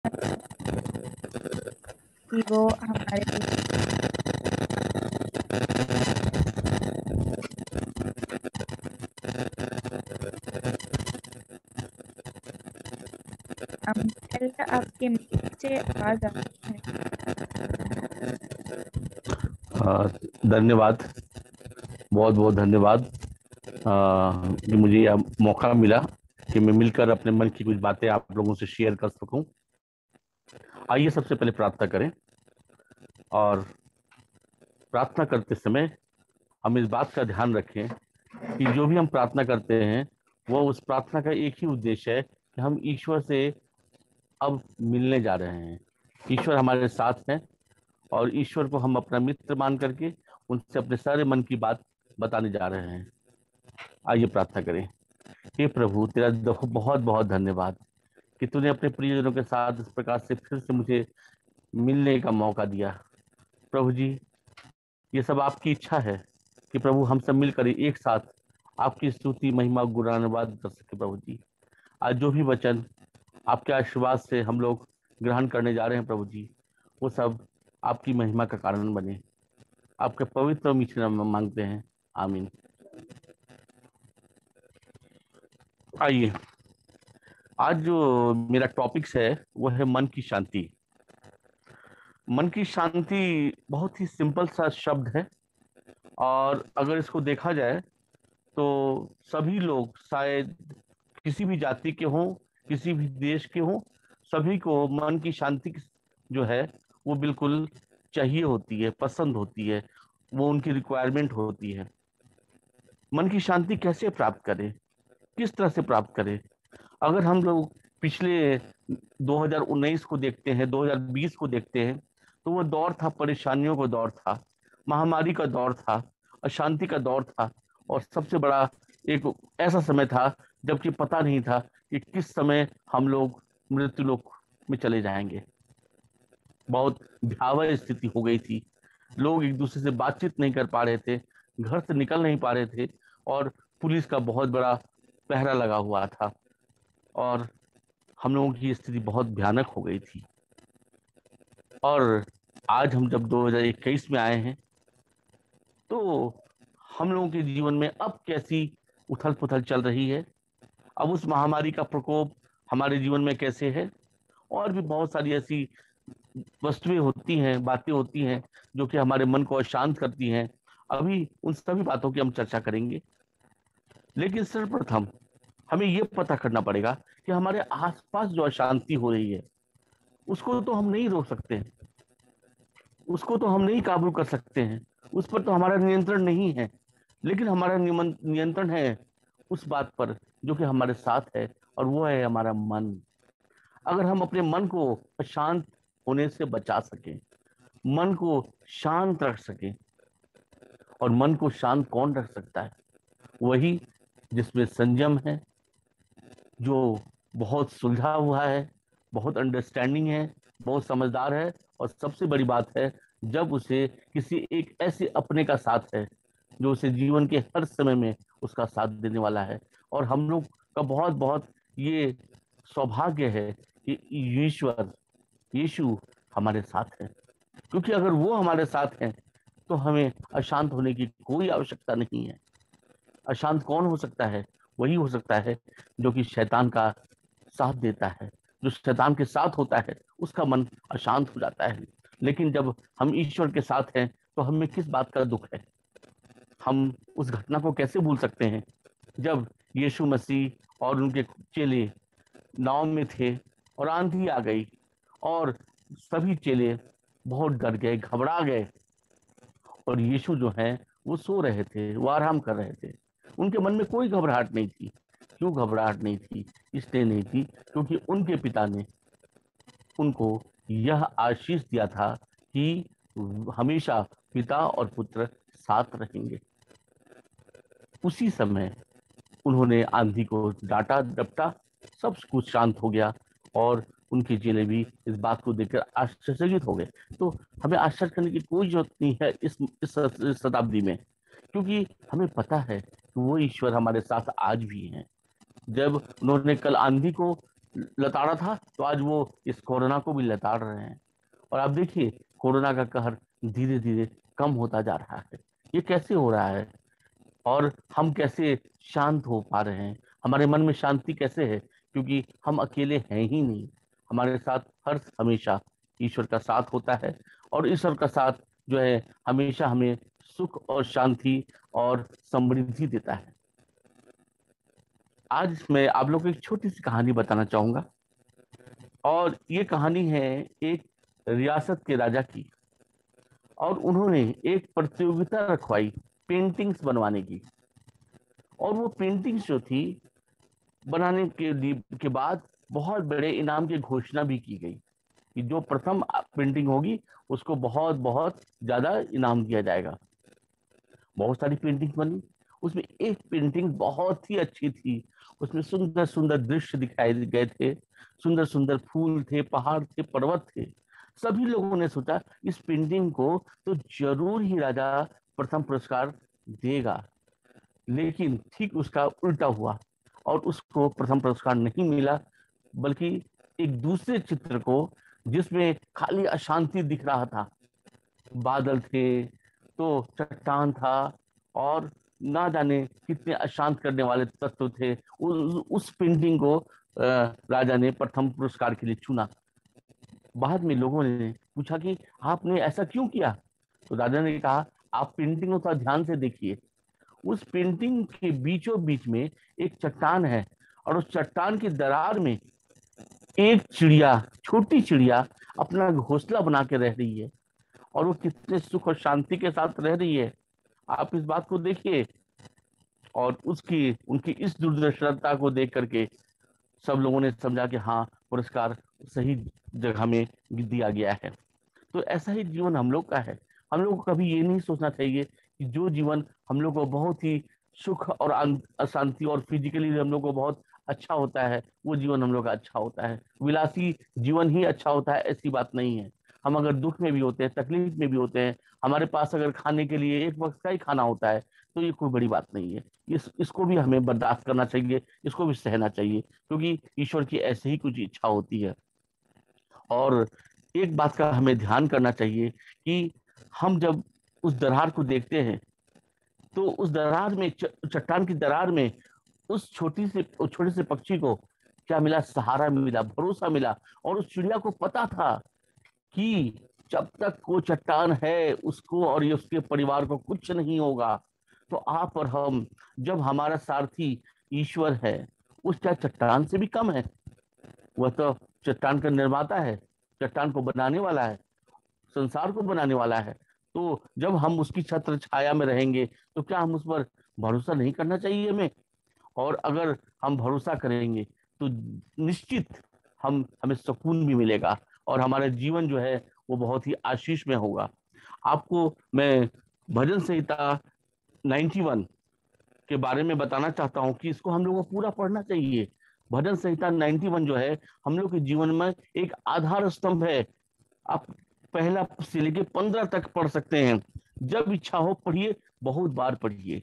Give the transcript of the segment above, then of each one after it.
कि वो हमारे बीच अम्ब्रेला आपके नीचे आवाज आ रही है। धन्यवाद। बहुत बहुत धन्यवाद कि मुझे यह मौका मिला कि मैं मिलकर अपने मन की कुछ बातें आप लोगों से शेयर कर सकूं। आइए सबसे पहले प्रार्थना करें। और प्रार्थना करते समय हम इस बात का ध्यान रखें कि जो भी हम प्रार्थना करते हैं वो उस प्रार्थना का एक ही उद्देश्य है कि हम ईश्वर से अब मिलने जा रहे हैं। ईश्वर हमारे साथ हैं और ईश्वर को हम अपना मित्र मान करके उनसे अपने सारे मन की बात बताने जा रहे हैं। आइए प्रार्थना करें। हे प्रभु, तेरा बहुत बहुत धन्यवाद कि तूने अपने प्रियजनों के साथ इस प्रकार से फिर से मुझे मिलने का मौका दिया। प्रभु जी, ये सब आपकी इच्छा है कि प्रभु हम सब मिलकर एक साथ आपकी स्तुति महिमा गुणानुवाद कर सके। प्रभु जी, आज जो भी वचन आपके आशीर्वाद से हम लोग ग्रहण करने जा रहे हैं प्रभु जी, वो सब आपकी महिमा का कारण बने। आपके पवित्र और मीठे नाम में मांगते हैं, आमीन। आइए, आज जो मेरा टॉपिक्स है वो है मन की शांति। मन की शांति बहुत ही सिंपल सा शब्द है, और अगर इसको देखा जाए तो सभी लोग शायद किसी भी जाति के हों, किसी भी देश के हों, सभी को मन की शांति जो है वो बिल्कुल चाहिए होती है, पसंद होती है, वो उनकी रिक्वायरमेंट होती है। मन की शांति कैसे प्राप्त करें, किस तरह से प्राप्त करें? अगर हम लोग पिछले 2019 को देखते हैं, 2020 को देखते हैं, तो वो दौर था, परेशानियों का दौर था, महामारी का दौर था, अशांति का दौर था, और सबसे बड़ा एक ऐसा समय था जबकि पता नहीं था कि किस समय हम लोग मृत्यु लोक में चले जाएंगे। बहुत भयावह स्थिति हो गई थी। लोग एक दूसरे से बातचीत नहीं कर पा रहे थे, घर से निकल नहीं पा रहे थे, और पुलिस का बहुत बड़ा पहरा लगा हुआ था, और हम लोगों की स्थिति बहुत भयानक हो गई थी। और आज हम जब 2021 में आए हैं, तो हम लोगों के जीवन में अब कैसी उथल पुथल चल रही है, अब उस महामारी का प्रकोप हमारे जीवन में कैसे है, और भी बहुत सारी ऐसी वस्तुएं होती हैं, बातें होती हैं जो कि हमारे मन को अशांत करती हैं। अभी उन सभी बातों की हम चर्चा करेंगे, लेकिन सर्वप्रथम हमें ये पता करना पड़ेगा कि हमारे आसपास जो अशांति हो रही है उसको तो हम नहीं रोक सकते हैं, उसको तो हम नहीं काबू कर सकते हैं, उस पर तो हमारा नियंत्रण नहीं है। लेकिन हमारा नियंत्रण है उस बात पर जो कि हमारे साथ है, और वो है हमारा मन। अगर हम अपने मन को अशांत होने से बचा सकें, मन को शांत रख सकें, और मन को शांत कौन रख सकता है? वही जिसमें संयम है, जो बहुत सुलझा हुआ है, बहुत अंडरस्टैंडिंग है, बहुत समझदार है, और सबसे बड़ी बात है जब उसे किसी एक ऐसे अपने का साथ है जो उसे जीवन के हर समय में उसका साथ देने वाला है। और हम लोग का बहुत बहुत ये सौभाग्य है कि ईश्वर, यीशु हमारे साथ है, क्योंकि अगर वो हमारे साथ हैं तो हमें अशांत होने की कोई आवश्यकता नहीं है। अशांत कौन हो सकता है? वही हो सकता है जो कि शैतान का साथ देता है। जो शैतान के साथ होता है उसका मन अशांत हो जाता है। लेकिन जब हम ईश्वर के साथ हैं तो हमें किस बात का दुख है? हम उस घटना को कैसे भूल सकते हैं जब यीशु मसीह और उनके चेले नाव में थे और आंधी आ गई, और सभी चेले बहुत डर गए, घबरा गए, और यीशु जो है वो सो रहे थे, वो आराम कर रहे थे। उनके मन में कोई घबराहट नहीं थी। क्यों घबराहट नहीं थी? इसलिए नहीं थी क्योंकि उनके पिता ने उनको यह आशीष दिया था कि हमेशा पिता और पुत्र साथ रहेंगे। उसी समय उन्होंने आंधी को डांटा डपटा, सब कुछ शांत हो गया, और उनके चेले भी इस बात को देखकर आश्चर्यचकित हो गए। तो हमें आश्चर्य करने की कोई जरूरत नहीं है इस शताब्दी में, क्योंकि हमें पता है कि वो ईश्वर हमारे साथ आज भी हैं। जब उन्होंने कल आंधी को लताड़ा था, तो आज वो इस कोरोना को भी लताड़ रहे हैं। और आप देखिए कोरोना का कहर धीरे धीरे कम होता जा रहा है। ये कैसे हो रहा है? और हम कैसे शांत हो पा रहे हैं? हमारे मन में शांति कैसे है? क्योंकि हम अकेले हैं ही नहीं, हमारे साथ हर हमेशा ईश्वर का साथ होता है। और ईश्वर का साथ जो है हमेशा हमें सुख और शांति और समृद्धि देता है। आज मैं आप लोग को एक छोटी सी कहानी बताना चाहूंगा। और ये कहानी है एक रियासत के राजा की। और उन्होंने एक प्रतियोगिता रखवाई पेंटिंग्स बनवाने की। और वो पेंटिंग्स जो थी बनाने के बाद बहुत बड़े इनाम की घोषणा भी की गई कि जो प्रथम पेंटिंग होगी उसको बहुत बहुत ज्यादा इनाम दिया जाएगा। बहुत सारी पेंटिंग बनी। उसमें एक पेंटिंग बहुत ही अच्छी थी। उसमें सुंदर सुंदर दृश्य दिखाए गए थे, सुंदर सुंदर फूल थे, पहाड़ थे, पर्वत थे। सभी लोगों ने सोचा इस पेंटिंग को तो जरूर ही राजा प्रथम पुरस्कार देगा। लेकिन ठीक उसका उल्टा हुआ और उसको प्रथम पुरस्कार नहीं मिला, बल्कि एक दूसरे चित्र को जिसमें खाली अशांति दिख रहा था, बादल थे तो चट्टान था और ना जाने कितने अशांत करने वाले तत्व थे, उस पेंटिंग को राजा ने प्रथम पुरस्कार के लिए चुना। बाद में लोगों ने पूछा कि आपने ऐसा क्यों किया? तो राजा ने कहा आप पेंटिंग को थोड़ा ध्यान से देखिए। उस पेंटिंग के बीचों बीच में एक चट्टान है और उस चट्टान की दरार में एक चिड़िया, छोटी चिड़िया अपना घोंसला बना के रह रही है। और वो कितने सुख और शांति के साथ रह रही है, आप इस बात को देखिए। और उसकी उनकी इस दूरदर्शिता को देख करके सब लोगों ने समझा कि हाँ, पुरस्कार सही जगह में दिया गया है। तो ऐसा ही जीवन हम लोग का है। हम लोग को कभी ये नहीं सोचना चाहिए कि जो जीवन हम लोग को बहुत ही सुख और अशांति और फिजिकली हम लोग को बहुत अच्छा होता है, वो जीवन हम लोग का अच्छा होता है, विलासी जीवन ही अच्छा होता है, ऐसी बात नहीं है। हम अगर दुख में भी होते हैं, तकलीफ में भी होते हैं, हमारे पास अगर खाने के लिए एक वक्त का ही खाना होता है, तो ये कोई बड़ी बात नहीं है। इसको भी हमें बर्दाश्त करना चाहिए, इसको भी सहना चाहिए, क्योंकि ईश्वर की ऐसे ही कुछ इच्छा होती है। और एक बात का हमें ध्यान करना चाहिए कि हम जब उस दरार को देखते हैं, तो उस दरार में चट्टान की दरार में उस छोटे से पक्षी को क्या मिला? सहारा मिला, भरोसा मिला। और उस चिड़िया को पता था कि जब तक वो चट्टान है उसको और ये उसके परिवार को कुछ नहीं होगा। तो आप और हम, जब हमारा सारथी ईश्वर है, उस क्या चट्टान से भी कम है? वह तो चट्टान का निर्माता है, चट्टान को बनाने वाला है, संसार को बनाने वाला है। तो जब हम उसकी छत्र छाया में रहेंगे, तो क्या हम उस पर भरोसा नहीं करना चाहिए हमें? और अगर हम भरोसा करेंगे तो निश्चित हमें सुकून भी मिलेगा और हमारा जीवन जो है वो बहुत ही आशीष में होगा। आपको मैं भजन संहिता 91 के बारे में बताना चाहता हूँ कि इसको हम लोग को पूरा पढ़ना चाहिए। भजन संहिता 91 जो है हम लोग के जीवन में एक आधार स्तंभ है। आप पहला से लेके 15 तक पढ़ सकते हैं। जब इच्छा हो पढ़िए, बहुत बार पढ़िए,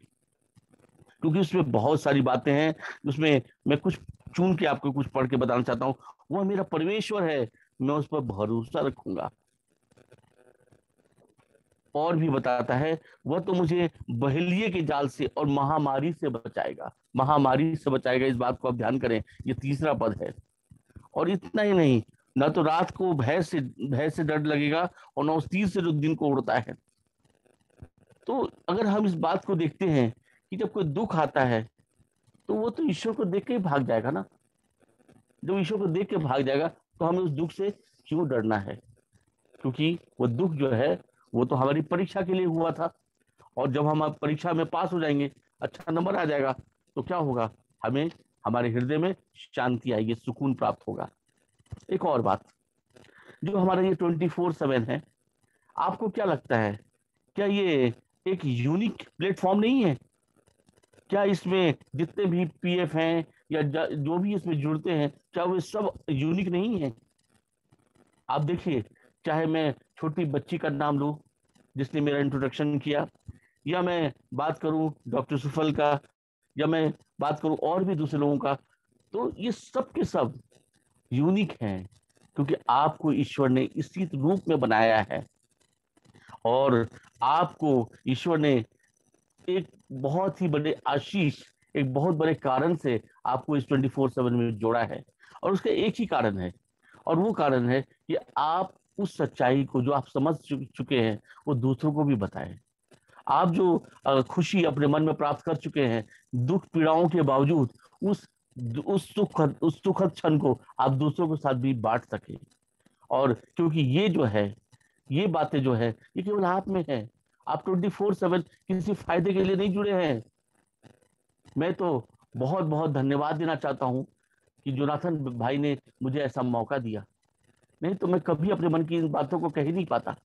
क्योंकि उसमें बहुत सारी बातें हैं। उसमें मैं कुछ चुन के आपको कुछ पढ़ के बताना चाहता हूँ। वह मेरा परमेश्वर है, मैं उस पर भरोसा रखूंगा। और भी बताता है, वह तो मुझे बहेलिये के जाल से और महामारी से बचाएगा। महामारी से बचाएगा, इस बात को आप ध्यान करें, ये तीसरा पद है। और इतना ही नहीं, न तो रात को भय से डर लगेगा और न उस तीर से जो दिन को उड़ता है। तो अगर हम इस बात को देखते हैं कि जब कोई दुख आता है, तो वो तो ईश्वर को देख के ही भाग जाएगा ना। जब ईश्वर को देख के भाग जाएगा, तो हमें उस दुख से क्यों डरना है? क्योंकि वो दुख जो है वो तो हमारी परीक्षा के लिए हुआ था। और जब हम परीक्षा में पास हो जाएंगे, अच्छा नंबर आ जाएगा, तो क्या होगा? हमें हमारे हृदय में शांति आएगी, सुकून प्राप्त होगा। एक और बात, जो हमारा ये 24/7 है, आपको क्या लगता है, क्या ये एक यूनिक प्लेटफॉर्म नहीं है? क्या इसमें जितने भी पीएफ हैं या जो भी इसमें जुड़ते हैं, क्या वे सब यूनिक नहीं है? आप देखिए, चाहे मैं छोटी बच्ची का नाम लूं जिसने मेरा इंट्रोडक्शन किया, या मैं बात करूं डॉक्टर सुफल का, या मैं बात करूं और भी दूसरे लोगों का, तो ये सब के सब यूनिक हैं, क्योंकि आपको ईश्वर ने इसी रूप में बनाया है, और आपको ईश्वर ने एक बहुत ही बड़े आशीष, एक बहुत बड़े कारण से आपको इस 24/7 में जोड़ा है। और उसका एक ही कारण है, और वो कारण है कि आप उस सच्चाई को जो आप समझ चुके हैं वो दूसरों को भी बताएं। आप जो खुशी अपने मन में प्राप्त कर चुके हैं, दुख पीड़ाओं के बावजूद, उस उस सुखद क्षण को आप दूसरों के साथ भी बांट सके। और क्योंकि ये जो है, ये बातें जो है, ये केवल आप में है। आप 24/7 किसी फायदे के लिए नहीं जुड़े हैं। मैं तो बहुत बहुत धन्यवाद देना चाहता हूँ कि जोनाथन भाई ने मुझे ऐसा मौका दिया, नहीं तो मैं कभी अपने मन की इन बातों को कह ही नहीं पाता।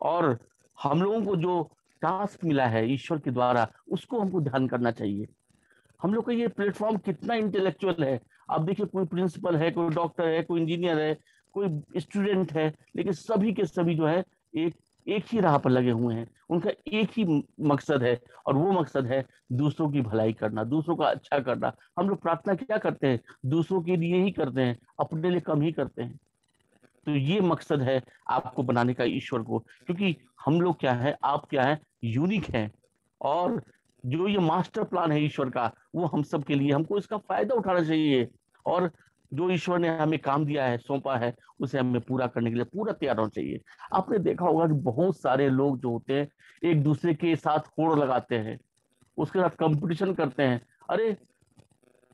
और हम लोगों को जो टास्क मिला है ईश्वर के द्वारा, उसको हमको ध्यान करना चाहिए। हम लोग का ये प्लेटफॉर्म कितना इंटेलेक्चुअल है। आप देखिए, कोई प्रिंसिपल है, कोई डॉक्टर है, कोई इंजीनियर है, कोई स्टूडेंट है, लेकिन सभी के सभी जो है एक एक ही राह पर लगे हुए हैं। उनका एक ही मकसद है, और वो मकसद है दूसरों की भलाई करना, दूसरों का अच्छा करना। हम लोग प्रार्थना क्या करते हैं? दूसरों के लिए ही करते हैं, अपने लिए कम ही करते हैं। तो ये मकसद है आपको बनाने का ईश्वर को, क्योंकि हम लोग क्या है, आप क्या है, यूनिक हैं। और जो ये मास्टर प्लान है ईश्वर का, वो हम सब के लिए, हमको इसका फायदा उठाना चाहिए। और जो ईश्वर ने हमें काम दिया है, सौंपा है, उसे हमें पूरा करने के लिए पूरा तैयार होना चाहिए। आपने देखा होगा कि बहुत सारे लोग जो होते हैं, एक दूसरे के साथ होड़ लगाते हैं, उसके साथ कंपटीशन करते हैं। अरे,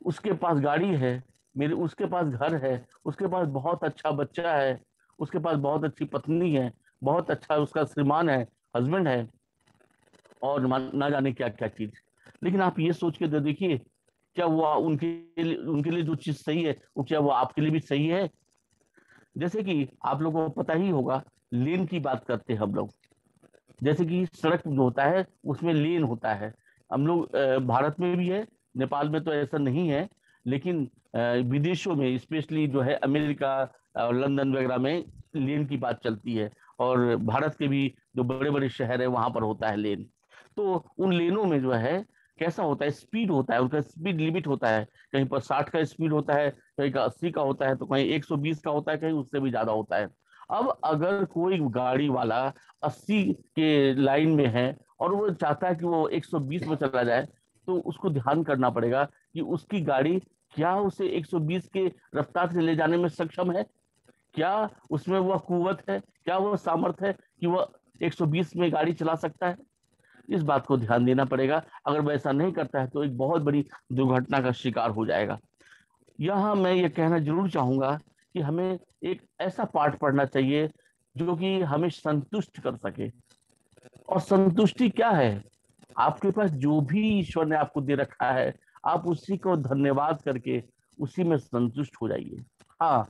उसके पास गाड़ी है, मेरे उसके पास घर है, उसके पास बहुत अच्छा बच्चा है, उसके पास बहुत अच्छी पत्नी है, बहुत अच्छा उसका श्रीमान है, हस्बैंड है, और ना जाने क्या क्या चीज। लेकिन आप ये सोच के देखिए, क्या वो उनके लिए जो चीज सही है, वो क्या वो आपके लिए भी सही है? जैसे कि आप लोगों को पता ही होगा, लेन की बात करते हैं हम लोग। जैसे कि सड़क जो होता है उसमें लेन होता है। हम लोग भारत में भी है, नेपाल में तो ऐसा नहीं है, लेकिन विदेशों में, स्पेशली जो है अमेरिका और लंदन वगैरह में लेन की बात चलती है। और भारत के भी जो बड़े बड़े शहर है वहां पर होता है लेन। तो उन लेनों में जो है कैसा होता है, स्पीड होता है, उनका स्पीड लिमिट होता है। कहीं पर 60 का स्पीड होता है, कहीं का 80 का होता है, तो कहीं 120 का होता है, कहीं उससे भी ज्यादा होता है। अब अगर कोई गाड़ी वाला 80 के लाइन में है और वो चाहता है कि वो 120 में चला जाए, तो उसको ध्यान करना पड़ेगा कि उसकी गाड़ी क्या उसे 120 के रफ्तार से ले जाने में सक्षम है। क्या उसमें वह कुवत है, क्या वह सामर्थ्य है कि वह 120 में गाड़ी चला सकता है? इस बात को ध्यान देना पड़ेगा। अगर वह ऐसा नहीं करता है तो एक बहुत बड़ी दुर्घटना का शिकार हो जाएगा। यहाँ मैं ये कहना जरूर चाहूंगा कि हमें एक ऐसा पाठ पढ़ना चाहिए जो कि हमें संतुष्ट कर सके। और संतुष्टि क्या है? आपके पास जो भी ईश्वर ने आपको दे रखा है, आप उसी को धन्यवाद करके उसी में संतुष्ट हो जाइए। हाँ,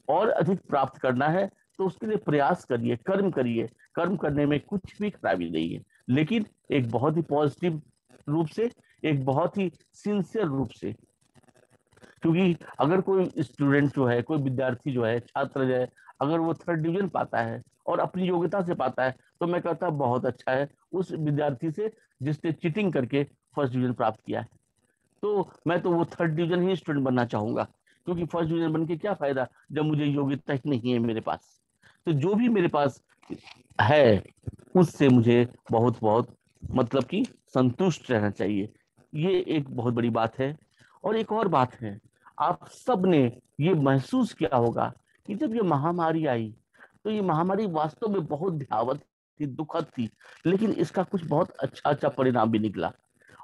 और अधिक प्राप्त करना है तो उसके लिए प्रयास करिए, कर्म करिए। कर्म करने में कुछ भी खराबी नहीं है, लेकिन एक बहुत ही पॉजिटिव रूप से, एक बहुत ही सिंसियर रूप से। क्योंकि अगर कोई स्टूडेंट जो है, कोई विद्यार्थी जो है, छात्र जो है, अगर वो 3rd डिवीजन पाता है और अपनी योग्यता से पाता है, तो मैं कहता बहुत अच्छा है उस विद्यार्थी से जिसने चीटिंग करके 1st डिवीजन प्राप्त किया है। तो मैं तो वो 3rd डिवीजन ही स्टूडेंट बनना चाहूंगा, क्योंकि 1st डिवीजन बन के क्या फायदा जब मुझे योग्यता ही नहीं है मेरे पास। तो जो भी मेरे पास है उससे मुझे बहुत बहुत मतलब कि संतुष्ट रहना चाहिए। ये एक बहुत बड़ी बात है। और एक और बात है, आप सब ने ये महसूस किया होगा कि जब ये महामारी आई, तो ये महामारी वास्तव में बहुत भयावह थी, दुखद थी, लेकिन इसका कुछ बहुत अच्छा अच्छा परिणाम भी निकला।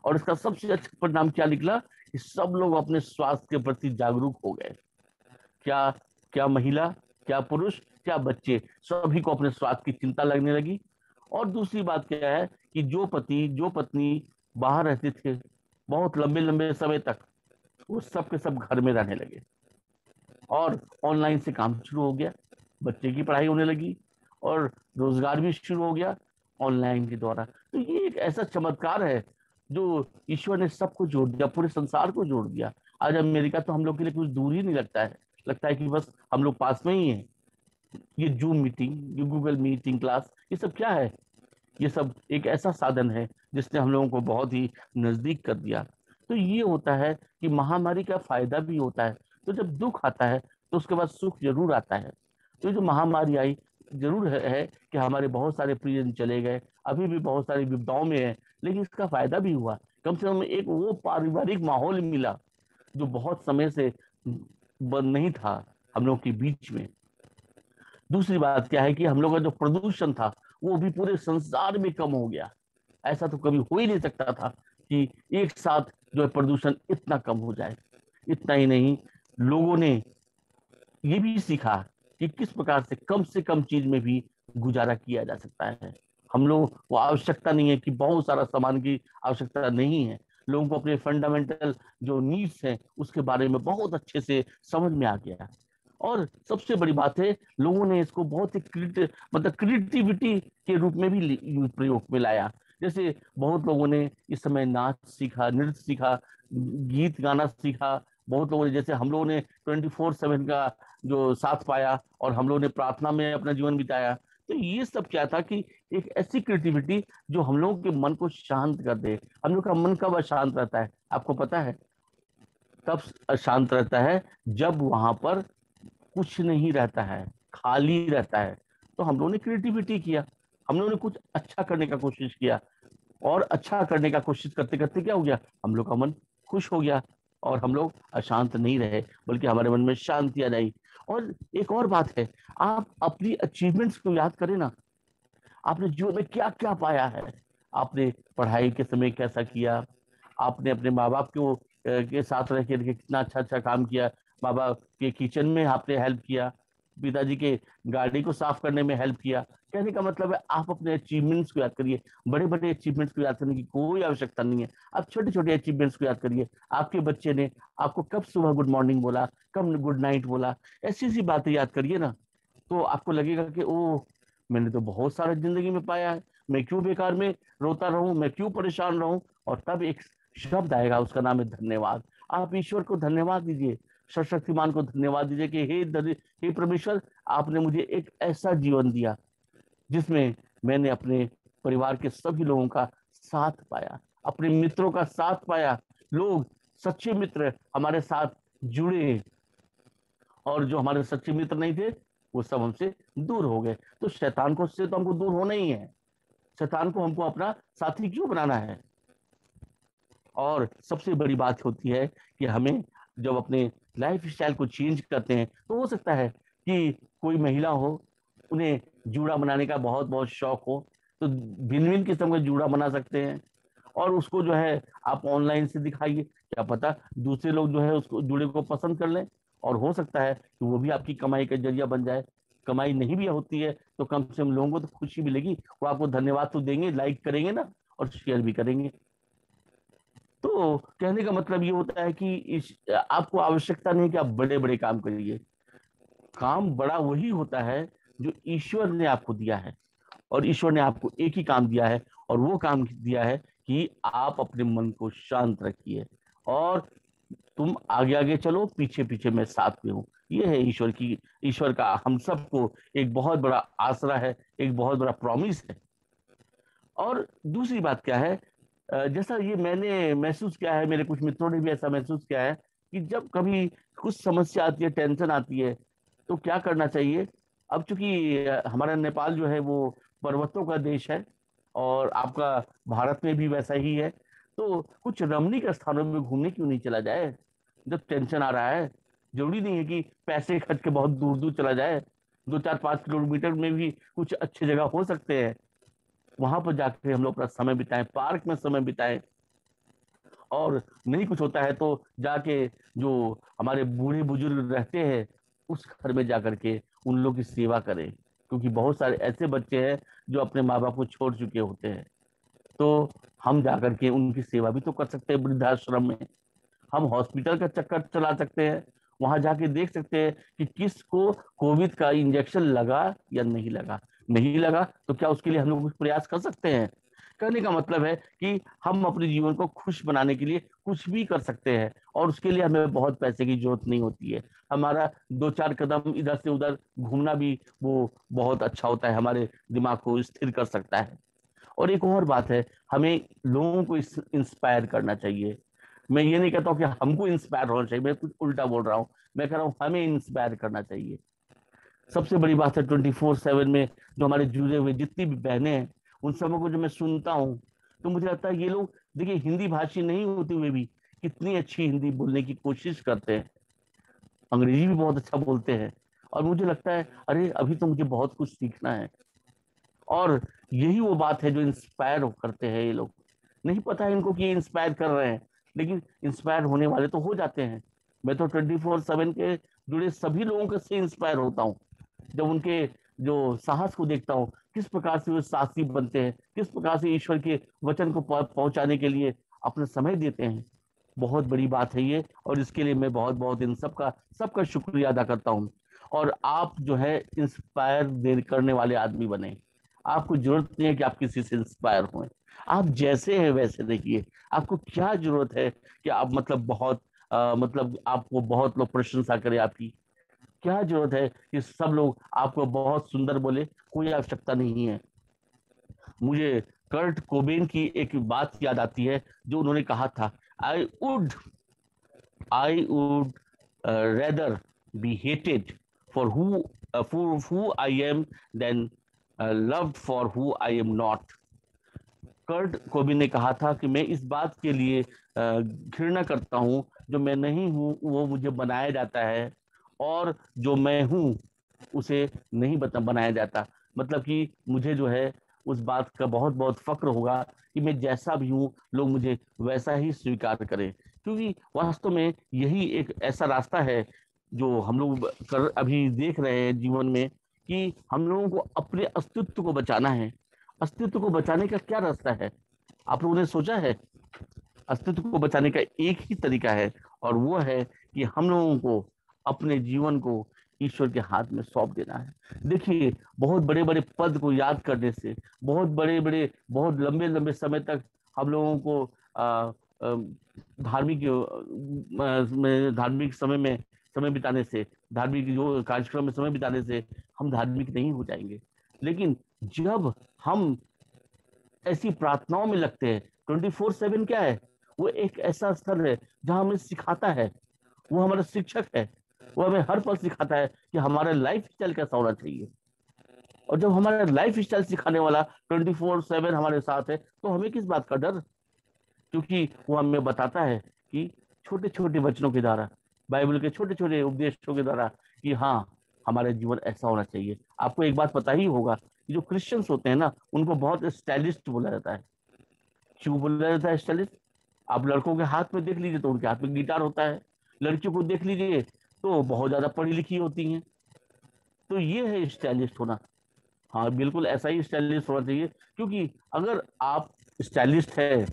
और इसका सबसे अच्छा परिणाम क्या निकला कि सब लोग अपने स्वास्थ्य के प्रति जागरूक हो गए। क्या क्या महिला, क्या पुरुष, क्या बच्चे, सभी को अपने स्वास्थ्य की चिंता लगने लगी। और दूसरी बात क्या है कि जो पति जो पत्नी बाहर रहते थे बहुत लंबे लंबे समय तक, वो सब के सब घर में रहने लगे, और ऑनलाइन से काम शुरू हो गया, बच्चे की पढ़ाई होने लगी, और रोजगार भी शुरू हो गया ऑनलाइन के द्वारा। तो ये एक ऐसा चमत्कार है जो ईश्वर ने सबको जोड़ दिया, पूरे संसार को जोड़ दिया। आज अमेरिका तो हम लोग के लिए कुछ दूर ही नहीं लगता है, लगता है कि बस हम लोग पास में ही हैं। ये जूम मीटिंग, ये गूगल मीटिंग क्लास, ये सब क्या है? ये सब एक ऐसा साधन है जिसने हम लोगों को बहुत ही नजदीक कर दिया। तो ये होता है कि महामारी का फायदा भी होता है। तो जब दुख आता है तो उसके बाद सुख जरूर आता है। तो ये जो महामारी आई, जरूर है कि हमारे बहुत सारे प्रियजन चले गए, अभी भी बहुत सारी विपदाओं में है, लेकिन इसका फायदा भी हुआ। कम से कम एक वो पारिवारिक माहौल मिला जो बहुत समय से बंद नहीं था हम लोग के बीच में। दूसरी बात क्या है कि हम लोग का जो प्रदूषण था वो भी पूरे संसार में कम हो गया। ऐसा तो कभी हो ही नहीं सकता था कि एक साथ जो है प्रदूषण इतना कम हो जाए। इतना ही नहीं, लोगों ने ये भी सीखा कि किस प्रकार से कम चीज में भी गुजारा किया जा सकता है। हम लोग को आवश्यकता नहीं है कि बहुत सारा सामान की आवश्यकता नहीं है। लोगों को अपने फंडामेंटल जो नीड्स हैं उसके बारे में बहुत अच्छे से समझ में आ गया। और सबसे बड़ी बात है, लोगों ने इसको बहुत ही मतलब क्रिएटिविटी के रूप में भी प्रयोग में लाया। जैसे बहुत लोगों ने इस समय नाच सीखा, नृत्य सीखा, गीत गाना सीखा। बहुत लोगों ने, जैसे हम लोगों ने 24/7 का जो साथ पाया और हम लोगों ने प्रार्थना में अपना जीवन बिताया। तो ये सब क्या था कि एक ऐसी क्रिएटिविटी जो हम लोगों के मन को शांत कर दे। हम लोग का मन कब अशांत रहता है आपको पता है? तब अशांत रहता है जब वहां पर कुछ नहीं रहता है, खाली रहता है। तो हम लोगों ने क्रिएटिविटी किया, हम लोगों ने कुछ अच्छा करने का कोशिश किया। और अच्छा करने का कोशिश करते करते क्या हो गया, हम लोग का मन खुश हो गया और हम लोग अशांत नहीं रहे, बल्कि हमारे मन में शांति आ जाई। और एक और बात है, आप अपनी अचीवमेंट्स को याद करें ना। आपने जीवन में क्या क्या पाया है? आपने पढ़ाई के समय कैसा किया? आपने अपने माँ बाप के साथ रह के कितना अच्छा अच्छा काम किया। माँ बाप के किचन में आपने हेल्प किया, पिताजी के गाड़ी को साफ करने में हेल्प किया। कहने का मतलब है आप अपने अचीवमेंट्स को याद करिए। बड़े बड़े अचीवमेंट्स को याद करने की कोई आवश्यकता नहीं है। आप छोटे छोटे अचीवमेंट्स को याद करिए। आपके बच्चे ने आपको कब सुबह गुड मॉर्निंग बोला, कब गुड नाइट बोला, ऐसी ऐसी बातें याद करिए ना। तो आपको लगेगा कि ओ, मैंने तो बहुत सारा जिंदगी में पाया है, मैं क्यों बेकार में रोता रहूं, मैं क्यों परेशान रहूं। और तब एक शब्द आएगा, उसका नाम है धन्यवाद। आप ईश्वर को धन्यवाद दीजिए, सर्वशक्तिमान को धन्यवाद दीजिए कि हे परमेश्वर, आपने मुझे एक ऐसा जीवन दिया जिसमें मैंने अपने परिवार के सभी लोगों का साथ पाया, अपने मित्रों का साथ पाया। लोग, सच्चे मित्र हमारे साथ जुड़े, और जो हमारे सच्चे मित्र नहीं थे वो सब हमसे दूर हो गए। तो शैतान को से तो हमको दूर होना ही है। शैतान को हमको अपना साथी क्यों बनाना है? और सबसे बड़ी बात होती है कि हमें जब अपने लाइफ स्टाइल को चेंज करते हैं, तो हो सकता है कि कोई महिला हो, उन्हें जूड़ा बनाने का बहुत बहुत शौक हो, तो भिन्न भिन्न किस्म का जूड़ा बना सकते हैं। और उसको जो है आप ऑनलाइन से दिखाइए, क्या पता दूसरे लोग जो है उसको जूड़े को पसंद कर लें, और हो सकता है कि वो भी आपकी कमाई का जरिया बन जाए। कमाई नहीं भी होती है तो कम से कम लोगों को तो खुशी मिलेगी, वो आपको धन्यवाद तो देंगे, लाइक करेंगे ना, और शेयर भी करेंगे। तो कहने का मतलब ये होता है कि आपको आवश्यकता नहीं कि आप बड़े बड़े काम करिए। काम बड़ा वही होता है जो ईश्वर ने आपको दिया है। और ईश्वर ने आपको एक ही काम दिया है, और वो काम दिया है कि आप अपने मन को शांत रखिए और तुम आगे आगे चलो, पीछे पीछे मैं साथ में हूँ। ये है ईश्वर का हम सबको एक बहुत बड़ा आसरा है, एक बहुत बड़ा प्रॉमिस है। और दूसरी बात क्या है, जैसा ये मैंने महसूस किया है, मेरे कुछ मित्रों ने भी ऐसा महसूस किया है कि जब कभी कुछ समस्या आती है, टेंशन आती है, तो क्या करना चाहिए। अब चूंकि हमारा नेपाल जो है वो पर्वतों का देश है, और आपका भारत में भी वैसा ही है, तो कुछ रमणीक स्थानों में घूमने क्यों नहीं चला जाए जब टेंशन आ रहा है। जरूरी नहीं है कि पैसे खर्च के बहुत दूर दूर चला जाए, 2 4 5 किलोमीटर में भी कुछ अच्छी जगह हो सकते हैं। वहां पर जाकर हम लोग अपना समय बिताएं, पार्क में समय बिताएं। और नहीं कुछ होता है तो जाके जो हमारे बूढ़े बुजुर्ग रहते हैं उस घर में जाकर के उन लोग की सेवा करें, क्योंकि बहुत सारे ऐसे बच्चे हैं जो अपने माँ बाप को छोड़ चुके होते हैं। तो हम जाकर के उनकी सेवा भी तो कर सकते हैं वृद्धाश्रम में। हम हॉस्पिटल का चक्कर चला सकते हैं, वहां जाके देख सकते हैं कि किसको कोविड का इंजेक्शन लगा या नहीं लगा। नहीं लगा तो क्या उसके लिए हम लोग कुछ प्रयास कर सकते हैं? कहने का मतलब है कि हम अपने जीवन को खुश बनाने के लिए कुछ भी कर सकते हैं, और उसके लिए हमें बहुत पैसे की जरूरत नहीं होती है। हमारा 2 4 कदम इधर से उधर घूमना भी वो बहुत अच्छा होता है, हमारे दिमाग को स्थिर कर सकता है। और एक और बात है, हमें लोगों को इंस्पायर करना चाहिए। मैं ये नहीं कहता हूँ कि हमको इंस्पायर होना चाहिए, मैं कुछ उल्टा बोल रहा हूँ। मैं कह रहा हूँ हमें इंस्पायर करना चाहिए। सबसे बड़ी बात है 24/7 में जो हमारे जुड़े हुए जितनी भी बहनें हैं, उन सबों को जो मैं सुनता हूँ, तो मुझे लगता है ये लोग, देखिए, हिंदी भाषी नहीं होते हुए भी कितनी अच्छी हिंदी बोलने की कोशिश करते हैं, अंग्रेजी भी बहुत अच्छा बोलते हैं। और मुझे लगता है अरे अभी तो मुझे बहुत कुछ सीखना है। और यही वो बात है जो इंस्पायर करते हैं ये लोग। नहीं पता है इनको कि ये इंस्पायर कर रहे हैं, लेकिन इंस्पायर होने वाले तो हो जाते हैं। मैं तो 24/7 के जुड़े सभी लोगों से इंस्पायर होता हूँ, जब उनके जो साहस को देखता हूँ, किस प्रकार से वो साहसी बनते हैं, किस प्रकार से ईश्वर के वचन को पहुंचाने के लिए अपना समय देते हैं। बहुत बड़ी बात है ये, और इसके लिए मैं बहुत बहुत इन सबका सबका शुक्रिया अदा करता हूँ। और आप जो है इंस्पायर करने वाले आदमी बने। आपको जरूरत नहीं है कि आप किसी से इंस्पायर हों, आप जैसे हैं वैसे देखिए। आपको क्या जरूरत है कि आप मतलब बहुत मतलब आपको बहुत लोग प्रशंसा करें आपकी? क्या जरूरत है कि सब लोग आपको बहुत सुंदर बोले? कोई आवश्यकता नहीं है। मुझे कर्ट कोबेन की एक बात याद आती है जो उन्होंने कहा था, I would I would rather be hated for who I am than loved for who I am not. Kurt Cobain ने कहा था कि मैं इस बात के लिए घृणा करता हूं, जो मैं नहीं हूं वो मुझे बनाया जाता है, और जो मैं हूं उसे नहीं बनाया जाता। मतलब कि मुझे जो है उस बात का बहुत बहुत फक्र होगा कि मैं जैसा भी हूँ लोग मुझे वैसा ही स्वीकार करें, क्योंकि वास्तव में यही एक ऐसा रास्ता है जो हम लोग अभी देख रहे हैं जीवन में, कि हम लोगों को अपने अस्तित्व को बचाना है। अस्तित्व को बचाने का क्या रास्ता है? आप लोगों ने सोचा है? अस्तित्व को बचाने का एक ही तरीका है, और वो है कि हम लोगों को अपने जीवन को ईश्वर के हाथ में सौंप देना है। देखिए, बहुत बड़े बड़े पद को याद करने से, बहुत बड़े बड़े बहुत लंबे लंबे समय तक हम लोगों को धार्मिक में धार्मिक समय बिताने से, धार्मिक जो कार्यक्रम में समय बिताने से हम धार्मिक नहीं हो जाएंगे। लेकिन जब हम ऐसी प्रार्थनाओं में लगते हैं, 24/7 क्या है? वो एक ऐसा स्थल है जहां हमें सिखाता है, वो हमारा शिक्षक है। वो हमें हर पल सिखाता है कि हमारा लाइफ स्टाइल कैसा होना चाहिए। और जब हमारा लाइफ स्टाइल सिखाने वाला 24/7 हमारे साथ है, तो हमें किस बात का डर? क्योंकि वो हमें बताता है कि छोटे छोटे वचनों के द्वारा, बाइबल के छोटे छोटे उपदेशों के द्वारा, कि हाँ, हमारा जीवन ऐसा होना चाहिए। आपको एक बात पता ही होगा कि जो क्रिश्चियंस होते हैं ना, उनको बहुत स्टाइलिस्ट बोला जाता है। क्यों बोला जाता है स्टाइलिस्ट? आप लड़कों के हाथ में देख लीजिए तो उनके हाथ में गिटार होता है, लड़कियों को देख लीजिए तो बहुत ज्यादा पढ़ी लिखी होती हैं। तो ये है स्टाइलिस्ट होना। हाँ, बिल्कुल ऐसा ही स्टाइलिस्ट होना चाहिए, क्योंकि अगर आप स्टाइलिस्ट है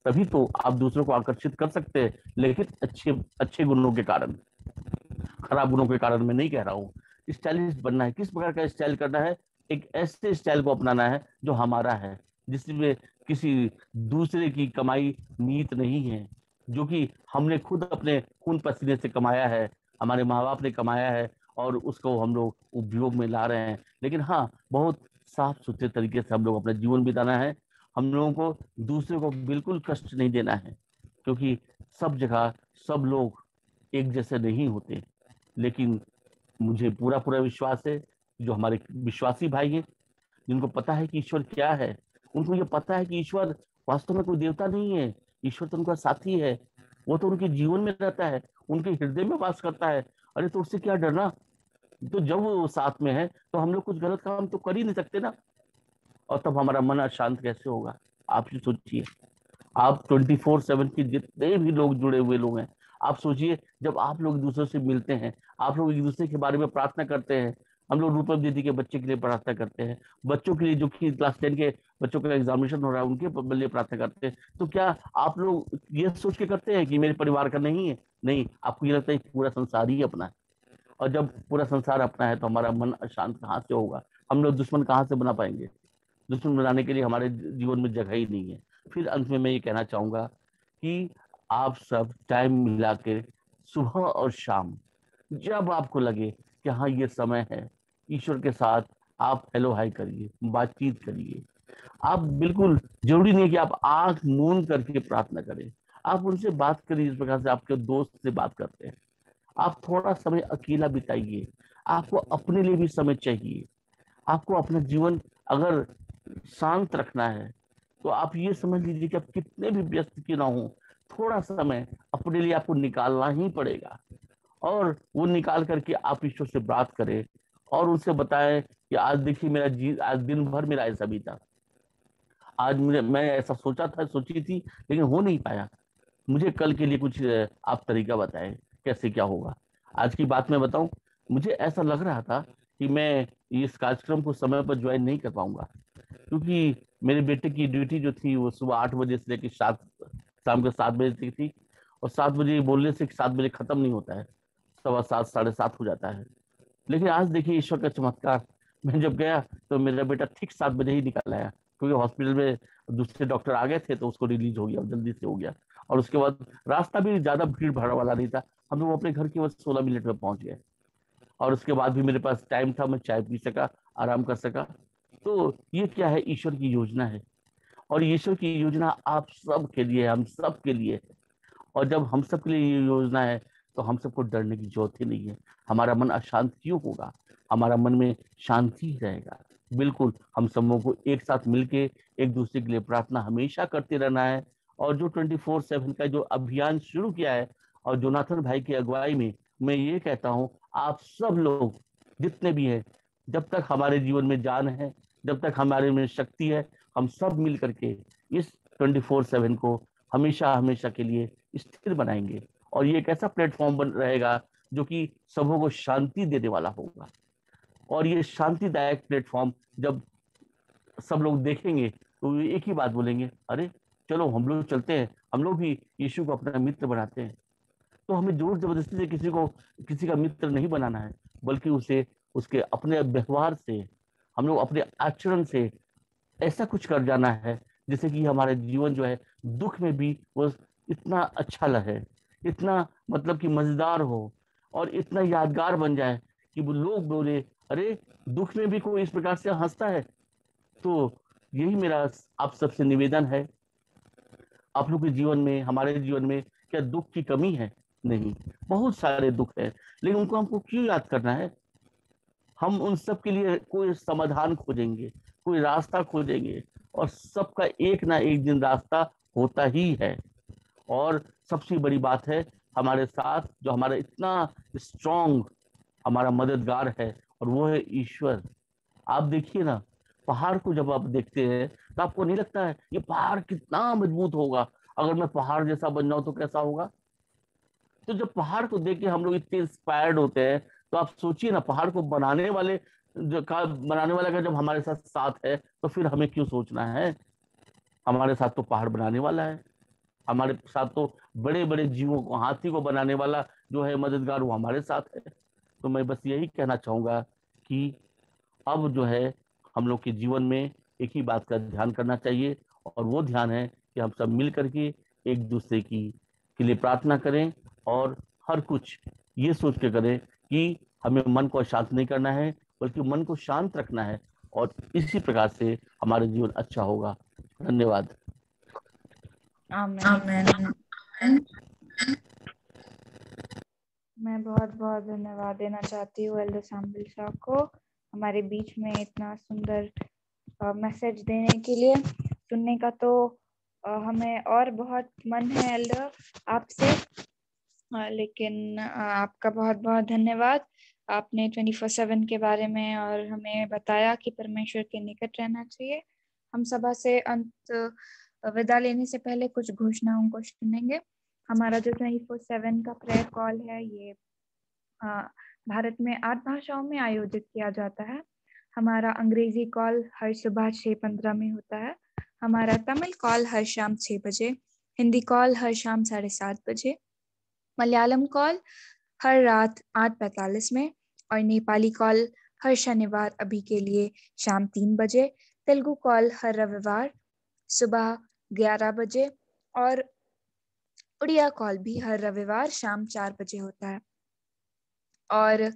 तभी तो आप दूसरों को आकर्षित कर सकते हैं, लेकिन अच्छे अच्छे गुणों के कारण, खराब गुणों के कारण मैं नहीं कह रहा हूँ। स्टाइलिस्ट बनना है, किस प्रकार का स्टाइल करना है? एक ऐसे स्टाइल को अपनाना है जो हमारा है, जिसमें किसी दूसरे की कमाई नीत नहीं है, जो कि हमने खुद अपने खून पसीने से कमाया है, हमारे माँ बाप ने कमाया है, और उसको हम लोग उपयोग में ला रहे हैं। लेकिन हाँ, बहुत साफ सुथरे तरीके से हम लोग अपना जीवन बिताना है। हम लोगों को दूसरे को बिल्कुल कष्ट नहीं देना है, क्योंकि सब जगह सब लोग एक जैसे नहीं होते। लेकिन मुझे पूरा पूरा विश्वास है, जो हमारे विश्वासी भाई हैं, जिनको पता है कि ईश्वर क्या है, उनको ये पता है कि ईश्वर वास्तव में कोई देवता नहीं है, ईश्वर तो उनका साथी है। वो तो उनके जीवन में रहता है, उनके हृदय में वास करता है। अरे तो उससे क्या डरना? तो जब वो साथ में है तो हम लोग कुछ गलत काम तो कर ही नहीं सकते ना। और तब हमारा मन अशांत कैसे होगा? आप ही सोचिए। आप 24/7 के जितने भी लोग जुड़े हुए लोग हैं, आप सोचिए, जब आप लोग एक दूसरे से मिलते हैं, आप लोग एक दूसरे के बारे में प्रार्थना करते हैं। हम लोग रूपम दीदी के बच्चे के लिए प्रार्थना करते हैं, बच्चों के लिए जो कि क्लास 10 के बच्चों का एग्जामिनेशन हो रहा है उनके लिए प्रार्थना करते हैं। तो क्या आप लोग ये सोच के करते हैं कि मेरे परिवार का नहीं है? नहीं, आपको ये लगता है कि पूरा संसार ही अपना है। और जब पूरा संसार अपना है तो हमारा मन अशांत कहाँ से होगा? हम लोग दुश्मन कहाँ से बना पाएंगे? दुश्मन बनाने के लिए हमारे जीवन में जगह ही नहीं है। फिर अंत में मैं ये कहना चाहूंगा कि आप सब टाइम मिला के सुबह और शाम, जब आपको लगे कि हाँ ये समय है, ईश्वर के साथ आप हेलो हाय करिए, बातचीत करिए। आप बिल्कुल, जरूरी नहीं है कि आप आंख मूंद करके प्रार्थना करें। आप उनसे बात करिए इस प्रकार से आपके दोस्त से बात करते हैं। आप थोड़ा समय अकेला बिताइए। आपको अपने लिए भी समय चाहिए। आपको अपना जीवन अगर शांत रखना है तो आप ये समझ लीजिए कि आप कितने भी व्यस्त क्यों ना हो, थोड़ा समय अपने लिए आपको निकालना ही पड़ेगा। और वो निकाल करके आप ईश्वर से बात करें और उनसे बताएं कि आज देखिए आज दिन भर मेरा ऐसा बीता। आज मैं ऐसा सोचा था, सोची थी, लेकिन हो नहीं पाया। मुझे कल के लिए कुछ आप तरीका बताएं, कैसे क्या होगा। आज की बात मैं बताऊं, मुझे ऐसा लग रहा था कि मैं इस कार्यक्रम को समय पर ज्वाइन नहीं कर पाऊंगा, क्योंकि मेरे बेटे की ड्यूटी जो थी वो सुबह 8 बजे से लेकर शाम के 7 बजे तक थी। और 7 बजे बोलने से 7 बजे खत्म नहीं होता है, 7:15 7:30 हो जाता है। लेकिन आज देखिए ईश्वर का चमत्कार, मैं जब गया तो मेरा बेटा ठीक 7 बजे ही निकल आया, क्योंकि हॉस्पिटल में दूसरे डॉक्टर आ गए थे तो उसको रिलीज हो गया, जल्दी से हो गया। और उसके बाद रास्ता भी ज्यादा भीड़ भाड़ वाला नहीं था, हम लोग अपने घर केवल 16 मिनट में पहुंच गए। और उसके बाद भी मेरे पास टाइम था, मैं चाय पी सका, आराम कर सका। तो ये क्या है, ईश्वर की योजना है। और ईश्वर की योजना आप सब के लिए, हम सब के लिए है। और जब हम सब के लिए ये योजना है तो हम सबको डरने की जरूरत ही नहीं है। हमारा मन अशांत क्यों होगा, हमारा मन में शांति ही रहेगा। बिल्कुल हम सबों को एक साथ मिलके एक दूसरे के लिए प्रार्थना हमेशा करते रहना है। और जो 24/7 का जो अभियान शुरू किया है और जोनाथन भाई की अगुवाई में, मैं ये कहता हूँ आप सब लोग जितने भी हैं, जब तक हमारे जीवन में जान है, जब तक हमारे में शक्ति है, हम सब मिल करके इस 24/7 को हमेशा हमेशा के लिए स्थिर बनाएंगे। और ये एक ऐसा प्लेटफॉर्म बन रहेगा जो कि सबों को शांति देने वाला होगा। और ये शांतिदायक प्लेटफॉर्म जब सब लोग देखेंगे तो वे एक ही बात बोलेंगे, अरे चलो हम लोग चलते हैं, हम लोग भी यीशु को अपना मित्र बनाते हैं। तो हमें जोर जबरदस्ती से किसी का मित्र नहीं बनाना है, बल्कि उसे उसके अपने व्यवहार से, हम लोग अपने आचरण से ऐसा कुछ कर जाना है जिससे कि हमारे जीवन जो है दुख में भी वो इतना अच्छा लगे, इतना मतलब कि मजेदार हो और इतना यादगार बन जाए कि वो लोग बोले, अरे दुख में भी कोई इस प्रकार से हंसता है। तो यही मेरा आप सबसे निवेदन है। आप लोग के जीवन में, हमारे जीवन में क्या दुख की कमी है? नहीं, बहुत सारे दुख है, लेकिन उनको हमको क्यों याद करना है? हम उन सब के लिए कोई समाधान खोजेंगे, कोई रास्ता खोजेंगे। और सबका एक ना एक दिन रास्ता होता ही है। और सबसे बड़ी बात है, हमारे साथ जो हमारा इतना स्ट्रॉन्ग हमारा मददगार है, और वो है ईश्वर। आप देखिए ना, पहाड़ को जब आप देखते हैं तो आपको नहीं लगता है ये पहाड़ कितना मजबूत होगा, अगर मैं पहाड़ जैसा बन जाऊं तो कैसा होगा? तो जब पहाड़ को देख के हम लोग इतने इंस्पायर्ड होते हैं, तो आप सोचिए ना, पहाड़ को बनाने वाला का जब हमारे साथ साथ है तो फिर हमें क्यों सोचना है? हमारे साथ तो पहाड़ बनाने वाला है, हमारे साथ तो बड़े बड़े जीवों को, हाथी को बनाने वाला जो है मददगार, वो हमारे साथ है। तो मैं बस यही कहना चाहूंगा कि अब जो है हम लोग के जीवन में एक ही बात का ध्यान करना चाहिए, और वो ध्यान है कि हम सब मिल करके एक दूसरे की के लिए प्रार्थना करें। और हर कुछ ये सोच के करें कि हमें मन को अशांत नहीं करना है, बल्कि मन को शांत रखना है। और इसी प्रकार से हमारा जीवन अच्छा होगा। धन्यवाद। आमीन। मैं बहुत बहुत धन्यवाद देना चाहती हूँ एल्डर सैमुअल शाह को, हमारे बीच में इतना सुंदर मैसेज देने के लिए। सुनने का तो हमें और बहुत मन है एल्डर आपसे, लेकिन आपका बहुत बहुत धन्यवाद। आपने 24/7 के बारे में और हमें बताया कि परमेश्वर के निकट रहना चाहिए। हम सभा से विदा लेने से पहले कुछ घोषणाओं को सुनेंगे। हमारा जो 24/7 का प्रेयर कॉल है, ये भारत में 8 भाषाओं में आयोजित किया जाता है। हमारा अंग्रेजी कॉल हर सुबह 6:15 में होता है। हमारा तमिल कॉल हर शाम 6 बजे, हिंदी कॉल हर शाम 7:30 बजे, मलयालम कॉल हर रात 8:45 में, और नेपाली कॉल हर शनिवार अभी के लिए शाम 3 बजे, तेलुगु कॉल हर रविवार सुबह 11 बजे, और उड़िया कॉल भी हर रविवार शाम 4 बजे होता है। और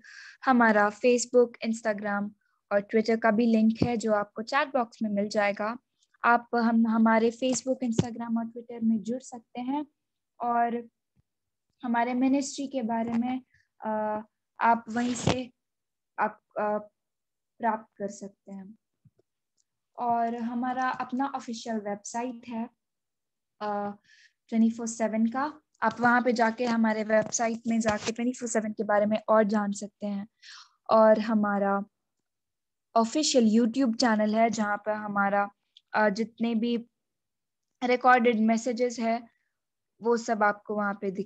हमारा फेसबुक, इंस्टाग्राम और ट्विटर का भी लिंक है जो आपको चैट बॉक्स में मिल जाएगा। आप हम हमारे फेसबुक, इंस्टाग्राम और ट्विटर में जुड़ सकते हैं और हमारे मिनिस्ट्री के बारे में आप वहीं से आप प्राप्त कर सकते हैं। और हमारा अपना ऑफिशियल वेबसाइट है 24/7 का। आप वहाँ पे जाके हमारे वेबसाइट में जाके 24/7 के बारे में और जान सकते हैं। और हमारा ऑफिशियल यूट्यूब चैनल है जहाँ पर हमारा जितने भी रिकॉर्डेड मैसेजेस है वो सब आपको वहाँ पे दिख